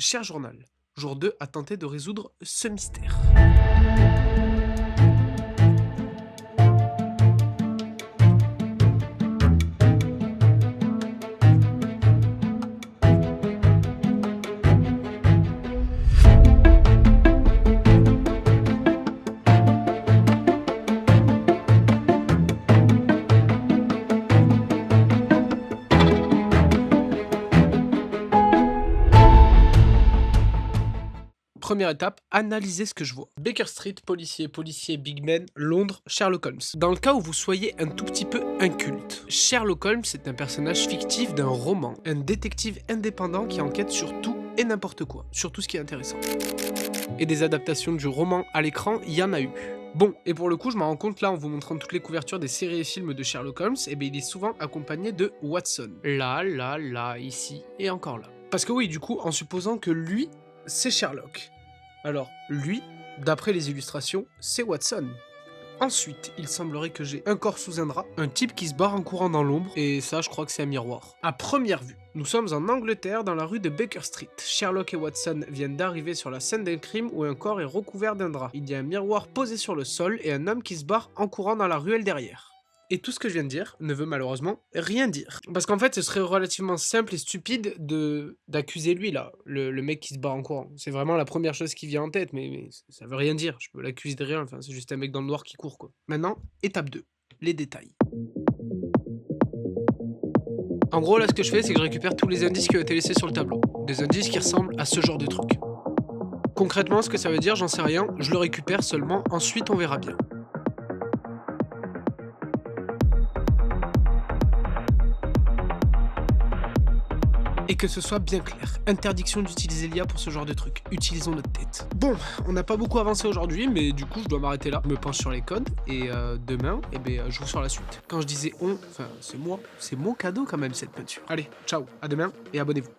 Cher journal, jour 2 à tenter de résoudre ce mystère. Première étape, analyser ce que je vois. Baker Street, policier, Big Ben, Londres, Sherlock Holmes. Dans le cas où vous soyez un tout petit peu inculte, Sherlock Holmes est un personnage fictif d'un roman, un détective indépendant qui enquête sur tout et n'importe quoi, sur tout ce qui est intéressant. Et des adaptations du roman à l'écran, il y en a eu. Bon, et pour le coup, je m'en rends compte là en vous montrant toutes les couvertures des séries et films de Sherlock Holmes, et bien il est souvent accompagné de Watson. Là, ici, et encore là. Parce que oui, du coup, en supposant que lui, c'est Sherlock. Alors, lui, d'après les illustrations, c'est Watson. Ensuite, il semblerait que j'ai un corps sous un drap, un type qui se barre en courant dans l'ombre, et ça, je crois que c'est un miroir. À première vue, nous sommes en Angleterre, dans la rue de Baker Street. Sherlock et Watson viennent d'arriver sur la scène d'un crime où un corps est recouvert d'un drap. Il y a un miroir posé sur le sol et un homme qui se barre en courant dans la ruelle derrière. Et tout ce que je viens de dire ne veut malheureusement rien dire. Parce qu'en fait, ce serait relativement simple et stupide d'accuser lui, là, le mec qui se barre en courant. C'est vraiment la première chose qui vient en tête, mais ça veut rien dire. Je peux l'accuser de rien, enfin, c'est juste un mec dans le noir qui court, quoi. Maintenant, étape 2, les détails. En gros, là, ce que je fais, c'est que je récupère tous les indices qui ont été laissés sur le tableau. Des indices qui ressemblent à ce genre de truc. Concrètement, ce que ça veut dire, j'en sais rien, je le récupère seulement, ensuite on verra bien. Et que ce soit bien clair, interdiction d'utiliser l'IA pour ce genre de truc, utilisons notre tête. Bon, on n'a pas beaucoup avancé aujourd'hui, mais du coup je dois m'arrêter là. Je me penche sur les codes, et demain, je joue sur la suite. Quand je disais on, enfin c'est moi, c'est mon cadeau quand même cette peinture. Allez, ciao, à demain, et abonnez-vous.